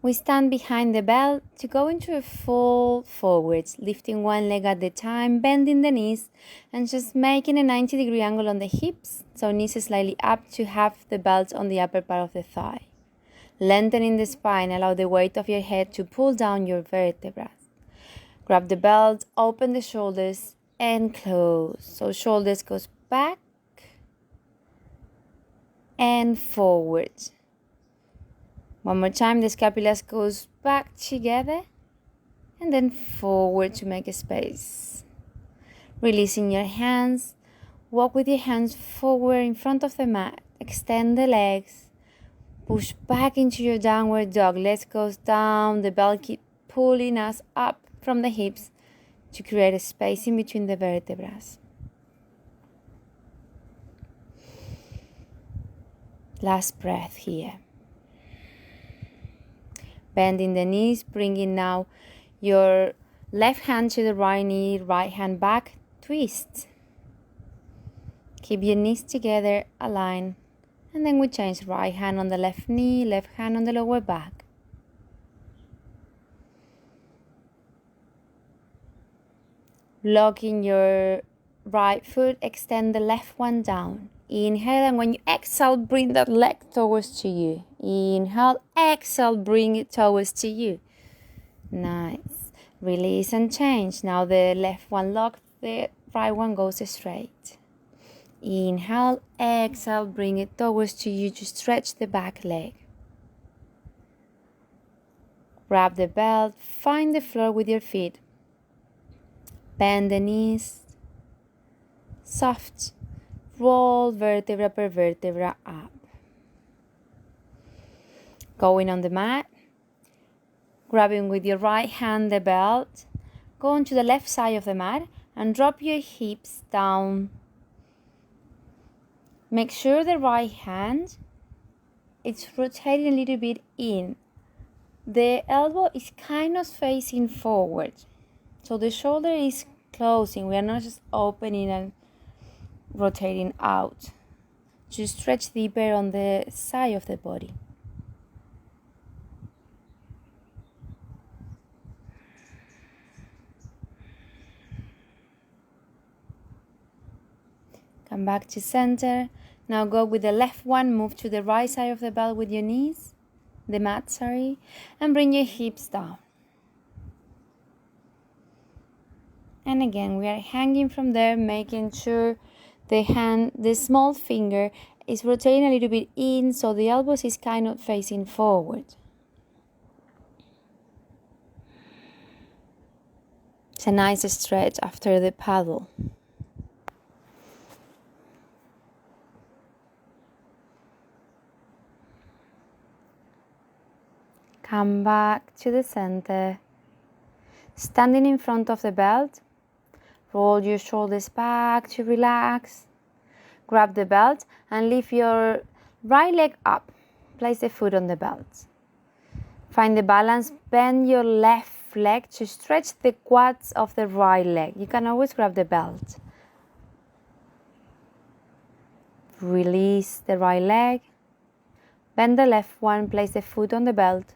We stand behind the belt to go into a full forwards, lifting one leg at a time, bending the knees, and just making a 90-degree angle on the hips, so knees slightly up to have the belt on the upper part of the thigh. Lengthening the spine, allow the weight of your head to pull down your vertebrae. Grab the belt, open the shoulders, and close. So shoulders goes back and forward. One more time, the scapulas goes back together and then forward to make a space. Releasing your hands, walk with your hands forward in front of the mat. Extend the legs, push back into your downward dog. Legs goes down, the belt keep pulling us up from the hips to create a space in between the vertebrae. Last breath here. Bending the knees, bringing now your left hand to the right knee, right hand back, twist. Keep your knees together, align, and then we change right hand on the left knee, left hand on the lower back. Locking your right foot, extend the left one down. Inhale, and when you exhale, bring that leg towards to you. Inhale, exhale, bring it towards to you. Nice. Release and change. Now the left one locked, the right one goes straight. Inhale, exhale, bring it towards to you to stretch the back leg. Grab the belt, find the floor with your feet. Bend the knees. Soft. Roll vertebra per vertebra up. Going on the mat. Grabbing with your right hand the belt. Go onto the left side of the mat and drop your hips down. Make sure the right hand is rotating a little bit in. The elbow is kind of facing forward. So the shoulder is closing. We are not just opening and rotating out. Just stretch deeper on the side of the body. Come back to center. Now go with the left one, move to the right side of the belt with your knees, the mat, and bring your hips down. And again, we are hanging from there, making sure the small finger is rotating a little bit in, so the elbows is kind of facing forward. It's a nice stretch after the paddle. Come back to the center. Standing in front of the belt, roll your shoulders back to relax. Grab the belt and lift your right leg up. Place the foot on the belt. Find the balance, bend your left leg to stretch the quads of the right leg. You can always grab the belt. Release the right leg. Bend the left one, place the foot on the belt.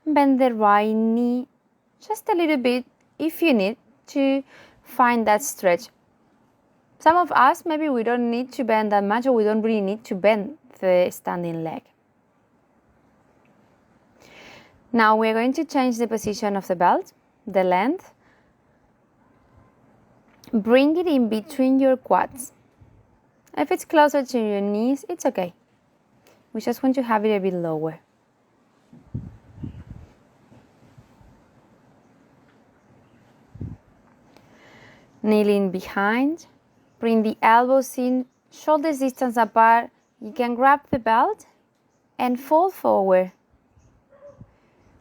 Bend the right knee just a little bit if you need to find that stretch. Some of us, maybe we don't need to bend that much, or we don't really need to bend the standing leg. Now we're going to change the position of the belt, the length. Bring it in between your quads. If it's closer to your knees, it's okay. We just want to have it a bit lower. Kneeling behind, bring the elbows in, shoulders distance apart. You can grab the belt and fold forward.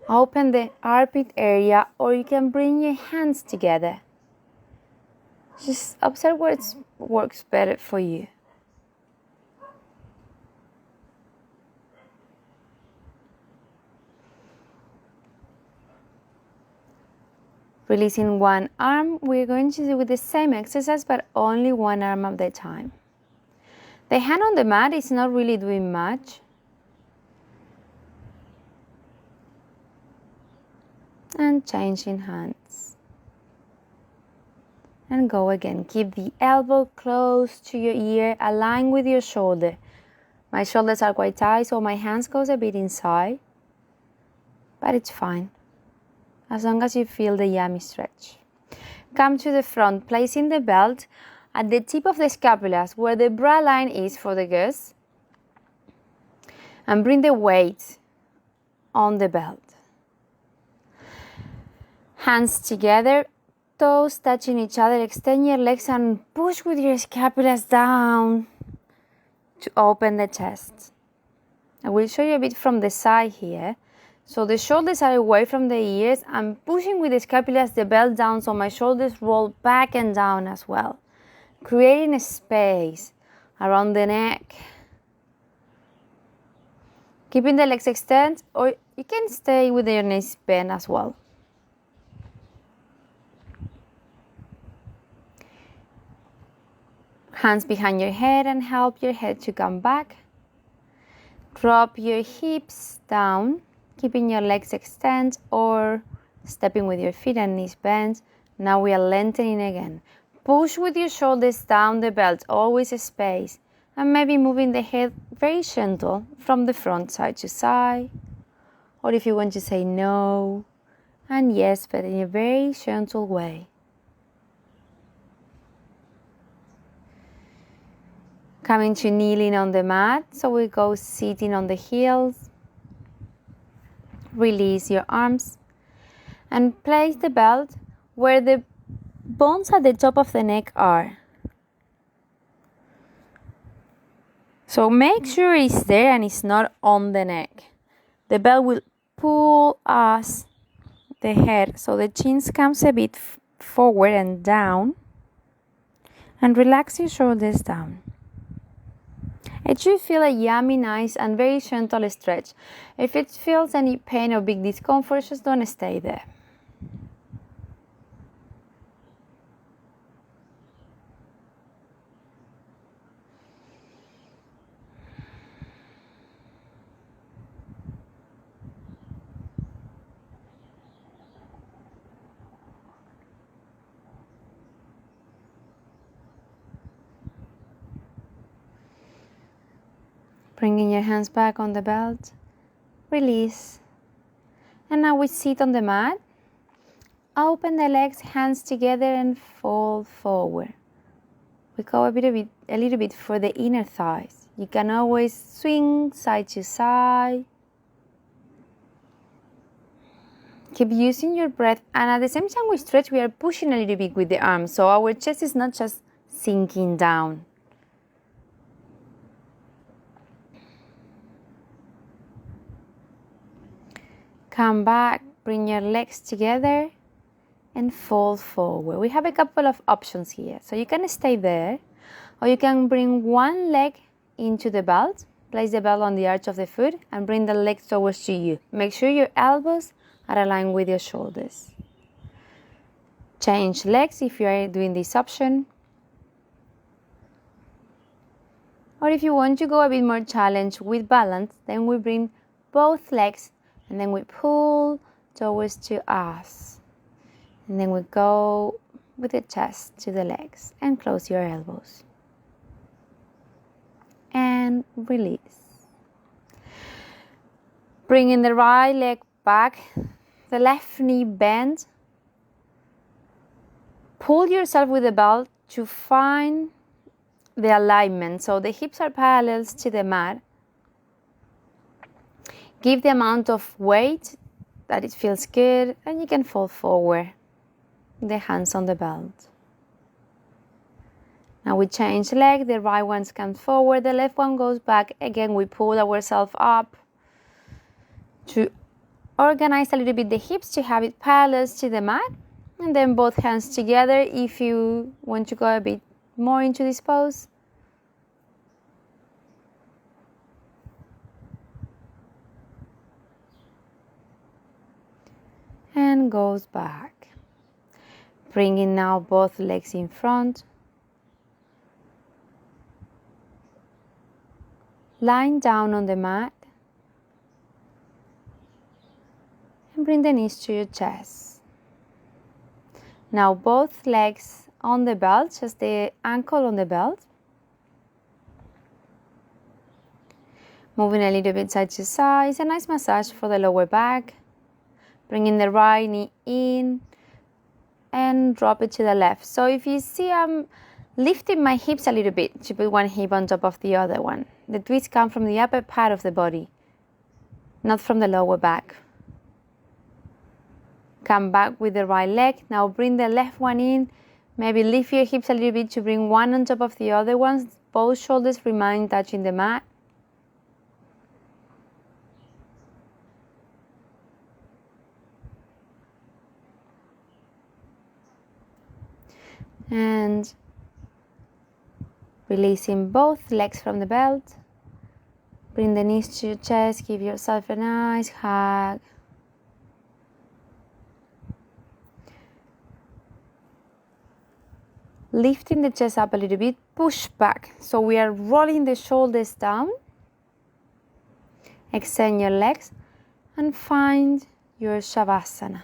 Open the armpit area, or you can bring your hands together. Just observe what works better for you. Releasing one arm, we're going to do with the same exercise, but only one arm at a time. The hand on the mat is not really doing much. and changing hands. And go again. Keep the elbow close to your ear, align with your shoulder. My shoulders are quite tight, so my hands goes a bit inside, but it's fine, as long as you feel the yummy stretch. Come to the front, placing the belt at the tip of the scapulas, where the bra line is for the girls, and bring the weight on the belt. Hands together, toes touching each other, extend your legs and push with your scapulas down to open the chest. I will show you a bit from the side here. So the shoulders are away from the ears. I'm pushing with the scapulas the belt down so my shoulders roll back and down as well, creating a space around the neck. Keeping the legs extended, or you can stay with your knees bent as well. Hands behind your head and help your head to come back. Drop your hips down, keeping your legs extended or stepping with your feet and knees bent. Now we are lengthening again. Push with your shoulders down the belt, always a space, and maybe moving the head very gentle from the front side to side. Or if you want to say no and yes, but in a very gentle way. Coming to kneeling on the mat, so we go sitting on the heels. Release your arms and place the belt where the bones at the top of the neck are. So make sure it's there and it's not on the neck. The belt will pull us the head so the chin comes a bit forward and down, and relax your shoulders down. It should feel a yummy, nice and very gentle stretch. If it feels any pain or big discomfort, just don't stay there. Bringing your hands back on the belt, release. And now we sit on the mat. Open the legs, hands together and fold forward. We go a little bit for the inner thighs. You can always swing side to side. Keep using your breath, and at the same time we stretch, we are pushing a little bit with the arms, so our chest is not just sinking down. Come back, bring your legs together and fold forward. We have a couple of options here. So you can stay there, or you can bring one leg into the belt, place the belt on the arch of the foot and bring the legs towards you. Make sure your elbows are aligned with your shoulders. Change legs if you are doing this option. Or if you want to go a bit more challenge with balance, then we bring both legs and then we pull towards to us. And then we go with the chest to the legs and close your elbows. And release. Bringing the right leg back, the left knee bent. Pull yourself with the belt to find the alignment. So the hips are parallel to the mat. Give the amount of weight that it feels good, and you can fall forward. The hands on the belt. Now we change leg, the right one comes forward, the left one goes back. Again, we pull ourselves up to organize a little bit the hips to have it parallel to the mat. And then both hands together if you want to go a bit more into this pose. And goes back. Bringing now both legs in front. Lying down on the mat. and bring the knees to your chest. Now both legs on the belt, just the ankle on the belt. Moving a little bit side to side. It's a nice massage for the lower back. Bringing the right knee in and drop it to the left. So if you see I'm lifting my hips a little bit to put one hip on top of the other one. The twists come from the upper part of the body, not from the lower back. Come back with the right leg. Now bring the left one in. Maybe lift your hips a little bit to bring one on top of the other one. Both shoulders remain touching the mat. And releasing both legs from the belt. Bring the knees to your chest. Give yourself a nice hug. Lifting the chest up a little bit, push back. So we are rolling the shoulders down. Extend your legs and find your Shavasana.